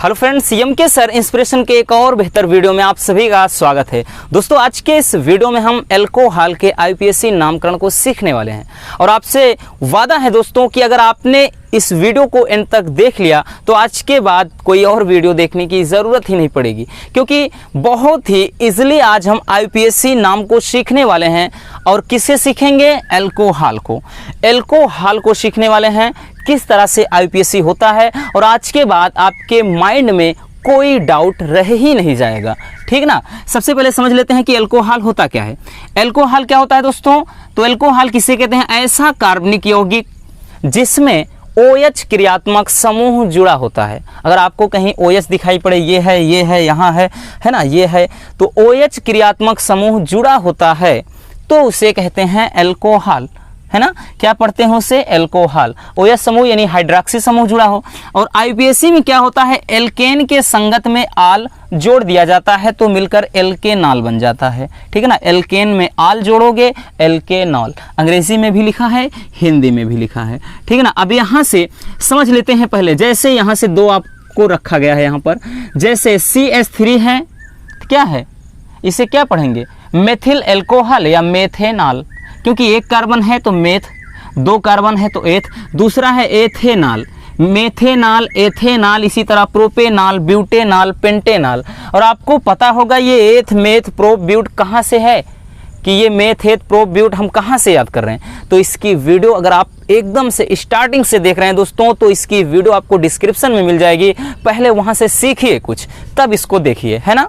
Hello friends, CM के sir inspiration के एक और बेहतर वीडियो में आप सभी का स्वागत है। दोस्तों, आज के इस वीडियो में हम अल्कोहल के आईपीएससी नामकरण को सीखने वाले हैं और आपसे वादा है दोस्तों कि अगर आपने इस वीडियो को एंड तक देख लिया तो आज के बाद कोई और वीडियो देखने की ज़रूरत ही नहीं पड़ेगी, क्योंकि बहुत ही इजीली आज हम आईपीएससी नाम को सीखने वाले हैं। और किससे सीखेंगे? अल्कोहल को। अल्कोहल को सीखने वाले हैं, किस तरह से आईपीएससी होता है, और आज के बाद आपके माइंड में कोई डाउट रह ही नहीं जाएगा। ठीक ना? सबसे पहले समझ लेते हैं कि अल्कोहल होता क्या है। अल्कोहल क्या होता है दोस्तों? तो अल्कोहल किसे कहते हैं? ऐसा कार्बनिक यौगिक जिसमें OH क्रियात्मक समूह जुड़ा होता है। अगर आपको कहीं OH दिखाई पड़े, ये है, यहाँ है ना, ये है, तो OH क्रियात्मक समूह जुड़ा होता है तो उसे कहते हैं अल्कोहल, है ना। क्या पढ़ते हैं उसे? अल्कोहल। OH समूह यानी हाइड्रोक्सी समूह जुड़ा हो। और आईपीएससी में क्या होता है? एल्केन के संगत में आल जोड़ दिया जाता है तो मिलकर एल्केनॉल बन जाता है। ठीक है ना? एल्केन में आल जोड़ोगे एल्केनॉल। अंग्रेजी में भी लिखा है, हिंदी में भी लिखा है। ठीक है ना? अब यहाँ से समझ लेते हैं पहले। जैसे यहाँ से दो आपको रखा गया है यहाँ पर, जैसे CH3 है, क्या है? इसे क्या पढ़ेंगे? मेथिल अल्कोहल या मेथेनॉल, क्योंकि एक कार्बन है तो मेथ, दो कार्बन है तो एथ, दूसरा है एथेनॉल, मेथेनॉल, एथेनॉल, इसी तरह प्रोपेनॉल, ब्यूटेनॉल, पेंटेनॉल। और आपको पता होगा ये एथ, मेथ, प्रोप, ब्यूट कहाँ से है, कि ये मेथ, एथ, प्रोप, ब्यूट हम कहाँ से याद कर रहे हैं। तो इसकी वीडियो अगर आप एकदम से स्टार्टिंग से देख रहे हैं दोस्तों, तो इसकी वीडियो आपको डिस्क्रिप्शन में मिल जाएगी। पहले वहाँ से सीखिए कुछ, तब इसको देखिए, है ना।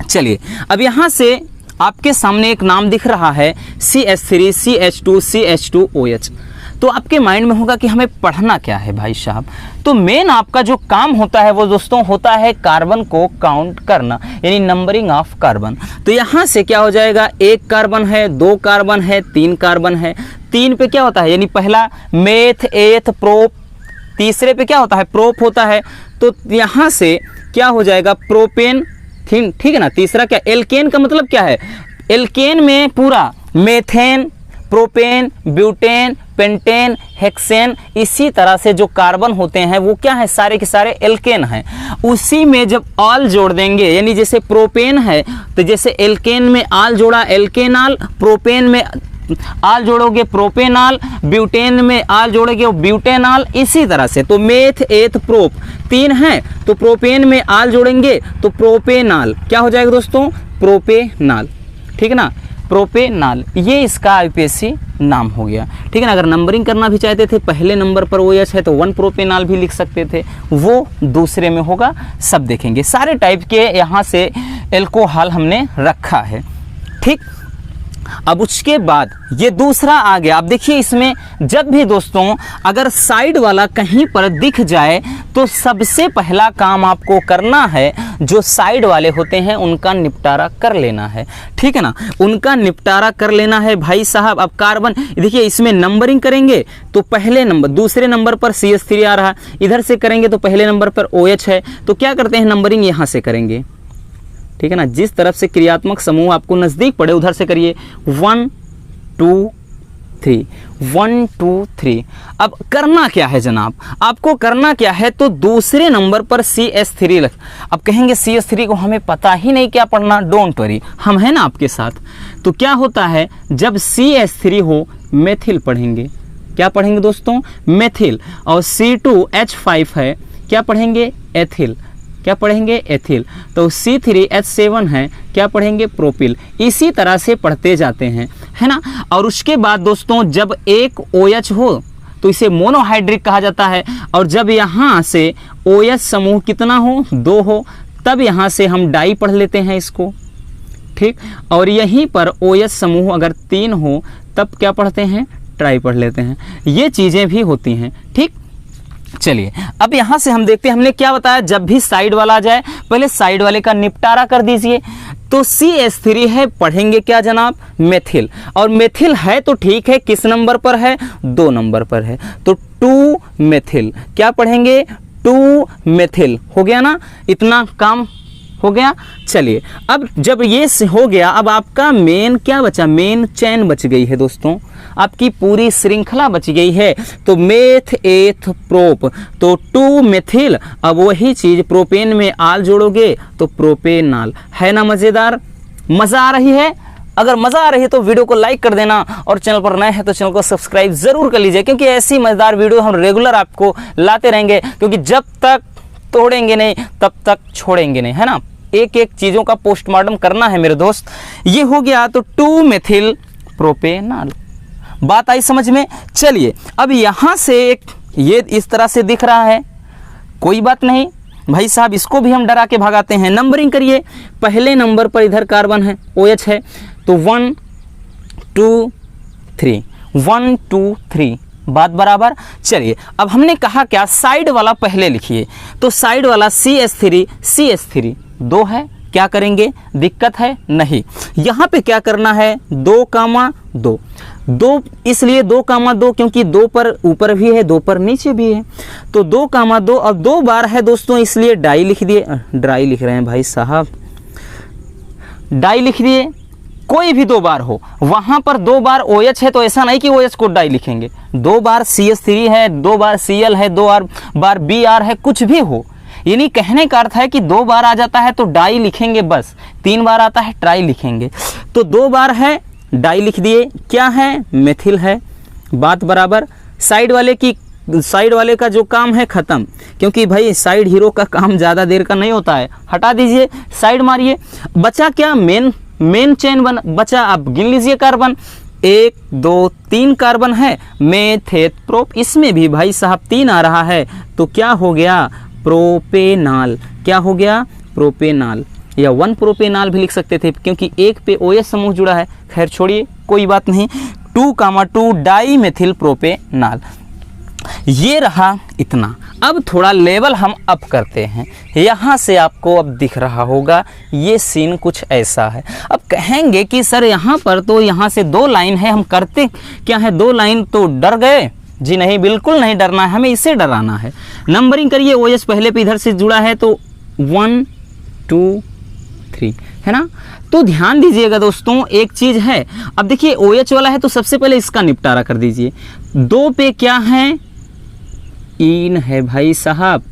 चलिए, अब यहाँ से आपके सामने एक नाम दिख रहा है CH3, CH2, CH2OH। तो आपके माइंड में होगा कि हमें पढ़ना क्या है भाई साहब। तो मेन आपका जो काम होता है वो दोस्तों होता है कार्बन को काउंट करना, यानी नंबरिंग ऑफ कार्बन। तो यहाँ से क्या हो जाएगा? एक कार्बन है, दो कार्बन है, तीन कार्बन है। तीन पे क्या होता है? यानी पहला मेथ, एथ, प्रोप। तीसरे पे क्या होता है? प्रोप होता है। तो यहाँ से क्या हो जाएगा? प्रोपेन। ठीक है ना। तीसरा क्या? एल्केन का मतलब क्या है? एल्केन में पूरा methane, propane, butane, pentane, hexane, इसी तरह से जो कार्बन होते हैं वो क्या है? सारे के सारे एल्केन हैं। उसी में जब आल जोड़ देंगे, यानी जैसे प्रोपेन है तो जैसे एल्केन में आल जोड़ा एल्केनॉल, प्रोपेन में आल जोड़ोगे प्रोपेनॉल, ब्यूटेन में आल जोड़ोगे ब्यूटेनॉल, इसी तरह से। तो मेथ, एथ, प्रोप तीन हैं तो प्रोपेन में आल जोड़ेंगे तो प्रोपेनॉल क्या हो जाएगा दोस्तों? प्रोपेनॉल। ठीक है ना? प्रोपेनॉल, ये इसका आईपीएससी नाम हो गया। ठीक है ना? अगर नंबरिंग करना भी चाहते थे, पहले नंबर पर OH है तो 1 प्रोपेनॉल भी लिख सकते थे, वो दूसरे में होगा। सब देखेंगे, सारे टाइप के यहाँ से अल्कोहल हमने रखा है। ठीक, अब उसके बाद ये दूसरा आ गया। अब देखिए, इसमें जब भी दोस्तों अगर साइड वाला कहीं पर दिख जाए तो सबसे पहला काम आपको करना है, जो साइड वाले होते हैं उनका निपटारा कर लेना है। ठीक है ना? उनका निपटारा कर लेना है भाई साहब। अब कार्बन देखिए, इसमें नंबरिंग करेंगे तो पहले नंबर, दूसरे नंबर पर CH3 आ रहा, इधर से करेंगे तो पहले नंबर पर OH है। तो क्या करते हैं? नंबरिंग यहाँ से करेंगे। ठीक है ना? जिस तरफ से क्रियात्मक समूह आपको नजदीक पड़े उधर से करिए। 1 2 3, 1 2 3। अब करना क्या है जनाब? आपको करना क्या है? तो दूसरे नंबर पर CH3 लग। अब कहेंगे CH3 को हमें पता ही नहीं क्या पढ़ना। डोंट वरी, हम हैं ना आपके साथ। तो क्या होता है, जब CH3 हो मेथिल पढ़ेंगे। क्या पढ़ेंगे दोस्तों? मेथिल। और C2H5 है, क्या पढ़ेंगे? एथिल। क्या पढ़ेंगे? एथिल। तो C3H7 है, क्या पढ़ेंगे? प्रोपिल। इसी तरह से पढ़ते जाते हैं, है ना। और उसके बाद दोस्तों जब एक OH हो तो इसे मोनोहाइड्रिक कहा जाता है। और जब यहाँ से OH समूह कितना हो? 2 हो, तब यहाँ से हम डाई पढ़ लेते हैं इसको। ठीक, और यहीं पर OH समूह अगर 3 हो तब क्या पढ़ते हैं? ट्राई पढ़ लेते हैं। ये चीज़ें भी होती हैं। ठीक, चलिए अब यहाँ से हम देखते हैं, हमने क्या बताया? जब भी साइड वाला आ जाए पहले साइड वाले का निपटारा कर दीजिए। तो CH3 है, पढ़ेंगे क्या जनाब? मेथिल। और मेथिल है तो ठीक है, किस नंबर पर है? 2 नंबर पर है, तो 2 मेथिल। क्या पढ़ेंगे? 2 मेथिल। हो गया ना? इतना काम हो गया। चलिए अब जब ये हो गया, अब आपका मेन क्या बचा, मेन चेन बच गई है दोस्तों, आपकी पूरी श्रृंखला बच गई है। तो मेथ एथ प्रोप, तो 2 मेथिल, अब वही चीज प्रोपेन में आल जोड़ोगे तो प्रोपेनाल। है ना मजेदार, मजा आ रही है? अगर मजा आ रही है तो वीडियो को लाइक कर देना, और चैनल पर नए हैं तो चैनल को सब्सक्राइब जरूर कर लीजिए, क्योंकि ऐसी मजेदार वीडियो हम रेगुलर आपको लाते रहेंगे, क्योंकि जब तक तोड़ेंगे नहीं तब तक छोड़ेंगे नहीं, है ना। एक एक चीजों का पोस्टमार्टम करना है मेरे दोस्त। ये हो गया तो 2 मेथिल प्रोपेनाल, बात आई समझ में। चलिए अब यहां से एक ये इस तरह से दिख रहा है, कोई बात नहीं भाई साहब, इसको भी हम डरा के भगाते हैं। नंबरिंग करिए, पहले नंबर पर इधर कार्बन है, OH है, तो 1 2 3, 1 2 3, बात बराबर। चलिए अब हमने कहा क्या, साइड वाला पहले लिखिए, तो साइड वाला CH3 CH3 2 है, क्या करेंगे, दिक्कत है नहीं। यहाँ पे क्या करना है, 2, 2 इसलिए 2, क्योंकि 2 पर ऊपर भी है, 2 पर नीचे भी है, तो 2, अब 2 बार है दोस्तों, इसलिए डाई लिख दिए, ड्राई लिख रहे हैं भाई साहब, डाई लिख दिए। कोई भी 2 बार हो, वहां पर 2 बार OH है तो ऐसा नहीं कि OH को डाई लिखेंगे, 2 बार CH3 है, 2 बार Cl है, 2 बार Br है, कुछ भी हो, यानी कहने का अर्थ है कि 2 बार आ जाता है तो डाई लिखेंगे बस, 3 बार आता है ट्राई लिखेंगे, तो 2 बार है डाई लिख दिए। क्या है, मेथिल है, बात बराबर। साइड वाले का जो काम है खत्म, क्योंकि भाई साइड हीरो का काम ज़्यादा देर का नहीं होता है, हटा दीजिए, साइड मारिए। बचा क्या, मेन चेन बचा, अब गिन लीजिए कार्बन, 1 2 3 कार्बन है, मेथेट प्रोप, इसमें भी भाई साहब 3 आ रहा है, तो क्या हो गया, प्रोपेनाल। क्या हो गया, प्रोपेनाल, या 1 प्रोपेनाल भी लिख सकते थे, क्योंकि एक पे OH समूह जुड़ा है। खैर छोड़िए, कोई बात नहीं। 2, 2 डाई मेथिल प्रोपेनाल, ये रहा इतना। अब थोड़ा लेवल हम अप करते हैं, यहाँ से आपको अब दिख रहा होगा ये सीन कुछ ऐसा है। अब कहेंगे कि सर यहाँ पर तो यहाँ से 2 लाइन है, हम करते क्या है, 2 लाइन तो डर गए। जी नहीं, बिल्कुल नहीं डरना है, हमें इसे डराना है। नंबरिंग करिए, OH पहले पे इधर से जुड़ा है तो 1 2 3, है ना। तो ध्यान दीजिएगा दोस्तों, एक चीज है, अब देखिए OH वाला है तो सबसे पहले इसका निपटारा कर दीजिए। 2 पे क्या है, इन है भाई साहब,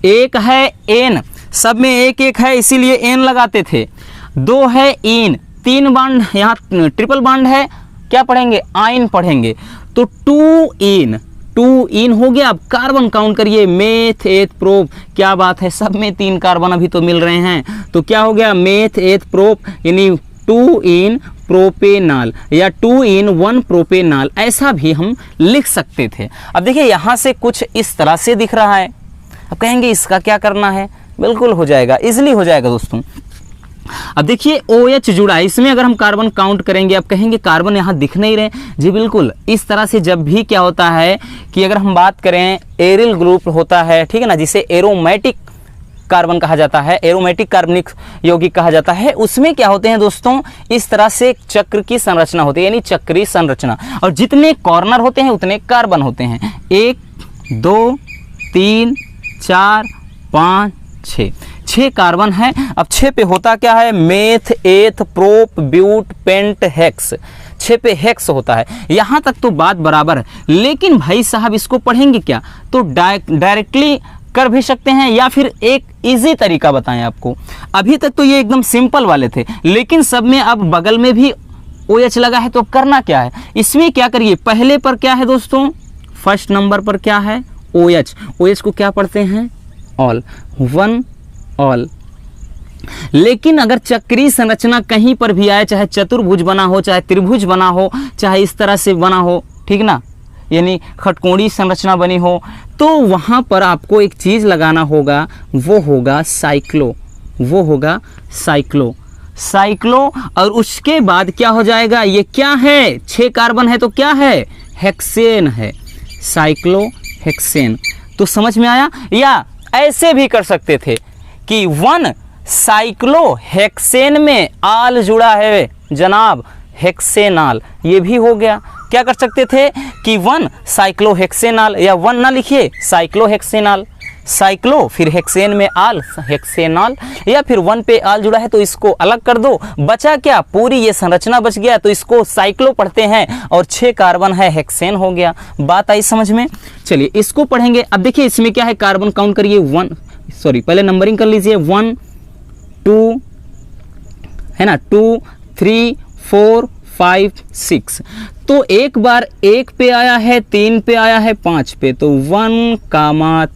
1 है एन, सब में 1 1 है इसीलिए एन लगाते थे। 2 है इन, 3 बांड, यहाँ ट्रिपल बांड है, क्या पढ़ेंगे, आइन पढ़ेंगे, तो 2 इन हो गया। अब कार्बन काउंट करिए, मेथ एथ प्रोप, क्या बात है, सब में 3 कार्बन अभी तो मिल रहे हैं, तो क्या हो गया, मेथ एथ प्रोप, यानी 2 इन प्रोपेनाल, या 2 इन 1 प्रोपेनाल, ऐसा भी हम लिख सकते थे। अब देखिए यहाँ से कुछ इस तरह से दिख रहा है, अब कहेंगे इसका क्या करना है, बिल्कुल हो जाएगा, इजिली हो जाएगा दोस्तों। अब देखिए OH जुड़ा है, इसमें अगर हम कार्बन काउंट करेंगे, अब कहेंगे कार्बन यहाँ दिख नहीं रहे, जी बिल्कुल, इस तरह से जब भी क्या होता है कि अगर हम बात करें एरिल ग्रुप होता है, ठीक है ना, जिसे एरोमेटिक कार्बन कहा जाता है, एरोमेटिक कार्बनिक यौगिक कहा जाता है, उसमें क्या होते हैं दोस्तों, इस तरह से एक चक्र की संरचना होती है, यानी चक्रीय संरचना, और जितने कॉर्नर होते हैं उतने कार्बन होते हैं, 1 2 3 4 5 6 कार्बन है। अब 6 पे होता क्या है, मेथ एथ प्रोप ब्यूट पेंट हेक्स, 6 पे हेक्स होता है। यहाँ तक तो बात बराबर है, लेकिन भाई साहब इसको पढ़ेंगे क्या, तो डायरेक्टली कर भी सकते हैं, या फिर एक इजी तरीका बताएं आपको। अभी तक तो ये एकदम सिंपल वाले थे, लेकिन सब में अब बगल में भी OH लगा है, तो अब करना क्या है, इसमें क्या करिए, पहले पर क्या है दोस्तों, फर्स्ट नंबर पर क्या है, OH को क्या पढ़ते हैं, ऑल, 1 ऑल। लेकिन अगर चक्रीय संरचना कहीं पर भी आए, चाहे चतुर्भुज बना हो, चाहे त्रिभुज बना हो, चाहे इस तरह से बना हो, ठीक ना, यानी खटकोणी संरचना बनी हो, तो वहां पर आपको एक चीज लगाना होगा, वो होगा साइक्लो, साइक्लो। और उसके बाद क्या हो जाएगा, ये क्या है, 6 कार्बन है तो क्या है, हेक्सेन है, साइक्लो हेक्सेन। तो समझ में आया, या ऐसे भी कर सकते थे कि 1 साइक्लो हेक्सेन में आल जुड़ा है जनाब, हेक्सेनाल, ये भी हो गया। क्या कर सकते थे कि 1 साइक्लोहेक्सेनाल, या 1 ना लिखिए, साइक्लोहेक्सेनाल, साइक्लो, फिर हेक्सेन में आल हेक्सेनॉल, या फिर 1 पे आल जुड़ा है तो इसको अलग कर दो, बचा क्या, पूरी ये संरचना बच गया, तो इसको साइक्लो पढ़ते हैं और 6 कार्बन है, हेक्सेन हो गया। बात आई समझ में? चलिए इसको पढ़ेंगे। अब देखिए इसमें क्या है, कार्बन काउंट करिए, पहले नंबरिंग कर लीजिए, 1 2 है ना, 2 3 4 5 6। तो एक बार 1 पे आया है, 3 पे आया है, 5 पे, तो 1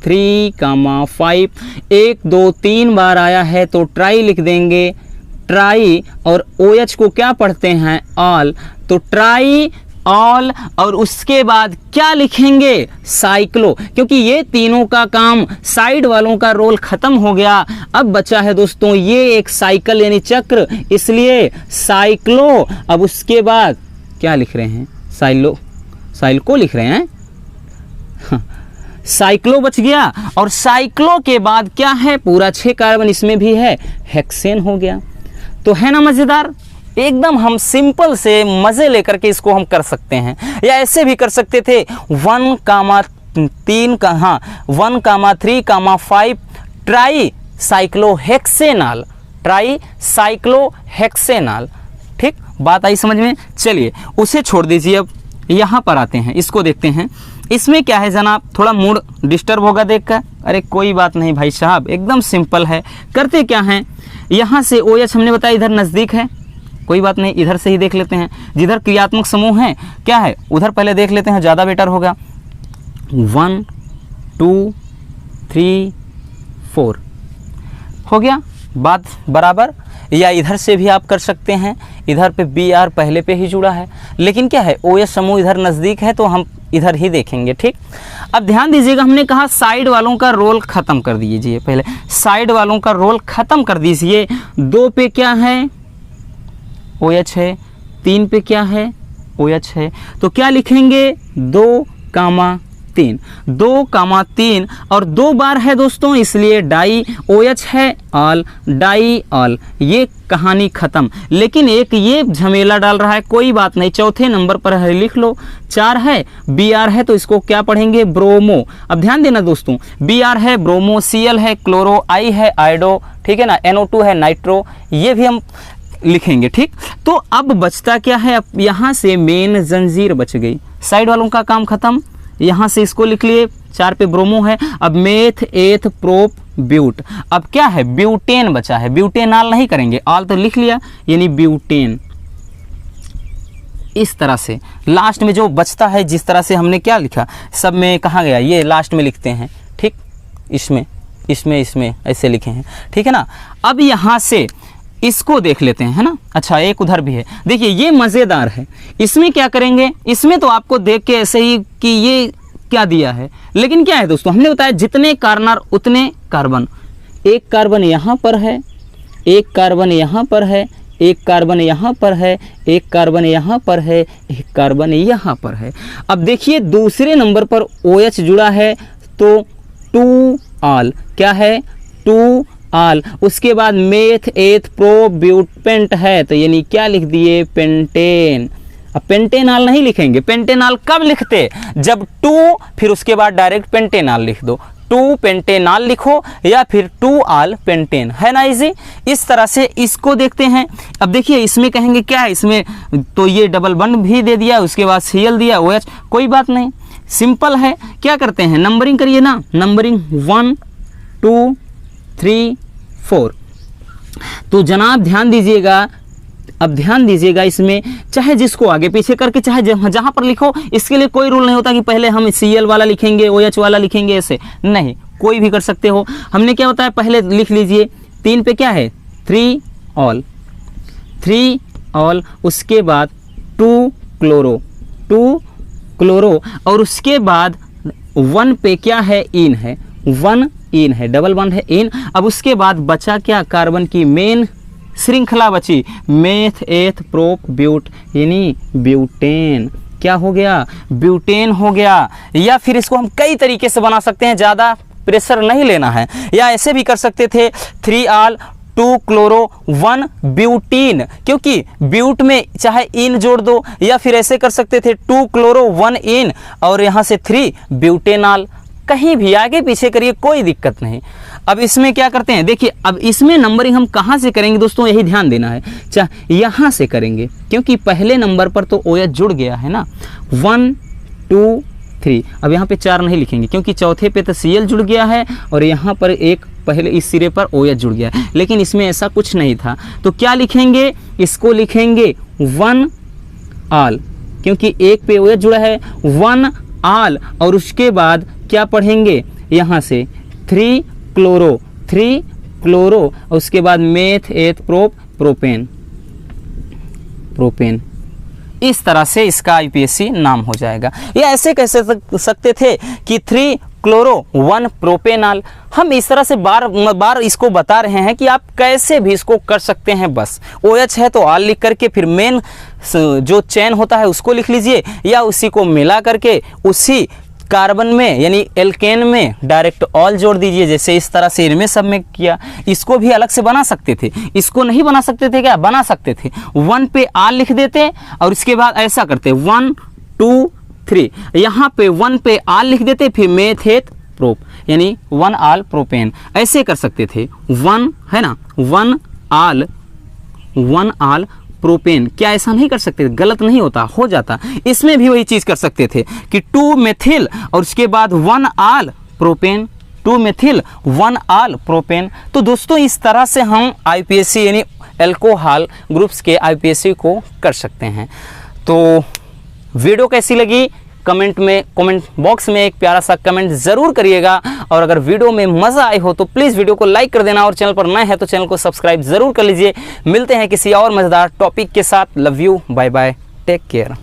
3 5, 1 2 3 बार आया है तो ट्राई लिख देंगे, ट्राई, और OH को क्या पढ़ते हैं, ऑल, तो ट्राई ऑल, और उसके बाद क्या लिखेंगे, साइक्लो, क्योंकि ये तीनों का काम, साइड वालों का रोल खत्म हो गया। अब बचा है दोस्तों ये एक साइकिल यानी चक्र, इसलिए साइक्लो। अब उसके बाद क्या लिख रहे हैं, साइक्लो लिख रहे हैं, साइक्लो बच गया, और साइक्लो के बाद क्या है, पूरा 6 कार्बन इसमें भी है, हेक्सेन हो गया। तो है ना मजेदार, एकदम हम सिंपल से मजे लेकर के इसको हम कर सकते हैं, या ऐसे भी कर सकते थे 1 3 3 5 ट्राई साइक्लोहेक्सेनॉल, ट्राई साइक्लोहेक्सेनॉल। ठीक, बात आई समझ में? चलिए उसे छोड़ दीजिए, अब यहाँ पर आते हैं, इसको देखते हैं। इसमें क्या है जनाब, थोड़ा मूड डिस्टर्ब होगा देखकर, अरे कोई बात नहीं भाई साहब, एकदम सिंपल है। करते क्या हैं, यहाँ से OH हमने बताया इधर नज़दीक है, कोई बात नहीं, इधर से ही देख लेते हैं, जिधर क्रियात्मक समूह है क्या है उधर पहले देख लेते हैं, ज़्यादा बेटर होगा। 1 2 3 4 हो गया, बात बराबर। या इधर से भी आप कर सकते हैं, इधर पे Br पहले पे ही जुड़ा है, लेकिन क्या है OH समूह इधर नज़दीक है तो हम इधर ही देखेंगे। ठीक, अब ध्यान दीजिएगा, हमने कहा साइड वालों का रोल ख़त्म कर दीजिए, पहले साइड वालों का रोल ख़त्म कर दीजिए। 2 पे क्या है, OH है, 3 पे क्या है, OH है, तो क्या लिखेंगे, 2 3, 2 3, और 2 बार है दोस्तों इसलिए डाई, OH है, ऑल, डाई ऑल, ये कहानी खत्म। लेकिन एक ये झमेला डाल रहा है, कोई बात नहीं, चौथे नंबर पर है, लिख लो। 4 है, Br है, तो इसको क्या पढ़ेंगे, ब्रोमो। अब ध्यान देना दोस्तों, Br है, ब्रोमो, Cl है, क्लोरो, I है, आइडो, ठीक है ना, NO2 है, नाइट्रो, ये भी हम लिखेंगे। ठीक, तो अब बचता क्या है, अब यहाँ से मेन जंजीर बच गई, साइड वालों का काम खत्म। यहाँ से इसको लिख लिए, 4 पे ब्रोमो है, अब मेथ एथ प्रोप ब्यूट, अब क्या है, ब्यूटेन बचा है, ब्यूटेनॉल नहीं करेंगे, ऑल तो लिख लिया, यानी ब्यूटेन। इस तरह से लास्ट में जो बचता है, जिस तरह से हमने क्या लिखा, सब में कहाँ गया, ये लास्ट में लिखते हैं। ठीक, इसमें ऐसे लिखे हैं, ठीक है ना। अब यहाँ से इसको देख लेते हैं, है ना। अच्छा, एक उधर भी है, देखिए ये मज़ेदार है। इसमें क्या करेंगे, इसमें तो आपको देख के ऐसे ही कि ये क्या दिया है, लेकिन क्या है दोस्तों, हमने बताया जितने कार्बन उतने कार्बन। एक कार्बन यहाँ पर है, एक कार्बन यहाँ पर है, एक कार्बन यहाँ पर है, एक कार्बन यहाँ पर है, एक कार्बन यहाँ पर है। अब देखिए दूसरे नंबर पर OH जुड़ा है, तो 2 ऑल, क्या है, 2 ऑल। उसके बाद मेथ एथ प्रो ब्यूट पेंट है, तो यानी क्या लिख दिए, पेंटेन। अब पेंटेनॉल नहीं लिखेंगे, पेंटेनॉल कब लिखते, जब 2 फिर उसके बाद डायरेक्ट पेंटेनॉल लिख दो, 2 पेंटेनॉल लिखो, या फिर 2 ऑल पेंटेन, है ना इजी। इस तरह से इसको देखते हैं। अब देखिए इसमें कहेंगे क्या है, इसमें तो ये डबल बॉन्ड भी दे दिया, उसके बाद Cl दिया, OH, कोई बात नहीं, सिंपल है। क्या करते हैं, नंबरिंग करिए ना, नंबरिंग 1 2 3 4। तो जनाब ध्यान दीजिएगा, अब ध्यान दीजिएगा, इसमें चाहे जिसको आगे पीछे करके, चाहे जहां पर लिखो, इसके लिए कोई रूल नहीं होता कि पहले हम Cl वाला लिखेंगे, OH वाला लिखेंगे, ऐसे नहीं, कोई भी कर सकते हो। हमने क्या बताया, पहले लिख लीजिए, 3 पे क्या है, 3 ऑल, 3 ऑल, उसके बाद 2 क्लोरो, 2 क्लोरो, और उसके बाद 1 पे क्या है, इन है, 1 इन है, डबल बॉन्ड है, इन। अब उसके बाद बचा क्या, कार्बन की मेन श्रृंखला बची, मेथ एथ प्रोप ब्यूट, यानी ब्यूटेन। क्या हो गया, ब्यूटेन हो गया। या फिर इसको हम कई तरीके से बना सकते हैं, ज़्यादा प्रेशर नहीं लेना है, या ऐसे भी कर सकते थे, 3 ऑल 2 क्लोरो 1 ब्यूटीन, क्योंकि ब्यूट में चाहे इन जोड़ दो, या फिर ऐसे कर सकते थे 2 क्लोरो 1 इन, और यहाँ से 3 ब्यूटेनॉल। कहीं भी आगे पीछे करिए, कोई दिक्कत नहीं। अब इसमें क्या करते हैं, देखिए अब इसमें नंबरिंग हम कहाँ से करेंगे दोस्तों, यही ध्यान देना है। यहाँ से करेंगे, क्योंकि पहले नंबर पर तो OH जुड़ गया है ना, 1 2 3। अब यहाँ पे 4 नहीं लिखेंगे, क्योंकि चौथे पे तो Cl जुड़ गया है और यहाँ पर एक पहले इस सिरे पर OH जुड़ गया है, लेकिन इसमें ऐसा कुछ नहीं था। तो क्या लिखेंगे, इसको लिखेंगे 1 आल, क्योंकि एक पे OH जुड़ा है, 1 आल। और उसके बाद क्या पढ़ेंगे, यहाँ से 3 क्लोरो, और उसके बाद मेथ एथ प्रोपेन। इस तरह से इसका IUPAC नाम हो जाएगा। या ऐसे कह सकते थे कि 3 क्लोरो 1 प्रोपेनाल। हम इस तरह से बार बार इसको बता रहे हैं कि आप कैसे भी इसको कर सकते हैं। बस OH है तो आल लिख करके फिर मेन जो चेन होता है उसको लिख लीजिए, या उसी को मिला करके उसी कार्बन में यानी एल्केन में डायरेक्ट ऑल जोड़ दीजिए, जैसे इस तरह से इनमें सब में किया। इसको भी अलग से बना सकते थे, इसको नहीं बना सकते थे क्या, बना सकते थे। 1 पे आल लिख देते और इसके बाद ऐसा करते 1 2 3, यहाँ पे 1 पे आल लिख देते, फिर मेथेट प्रोप यानी 1 आल प्रोपेन, ऐसे कर सकते थे। 1 है ना, 1 आल प्रोपेन। क्या ऐसा नहीं कर सकते, गलत नहीं होता, हो जाता। इसमें भी वही चीज कर सकते थे कि 2 मेथिल और उसके बाद 1 आल प्रोपेन, 2 मेथिल 1 आल प्रोपेन। तो दोस्तों इस तरह से हम IUPAC यानी एल्कोहल ग्रुप्स के IUPAC को कर सकते हैं। तो वीडियो कैसी लगी, कमेंट बॉक्स में एक प्यारा सा कमेंट जरूर करिएगा। और अगर वीडियो में मज़ा आई हो तो प्लीज़ वीडियो को लाइक कर देना, और चैनल पर नए हैं तो चैनल को सब्सक्राइब जरूर कर लीजिए। मिलते हैं किसी और मज़ेदार टॉपिक के साथ। Love you, bye bye, take care.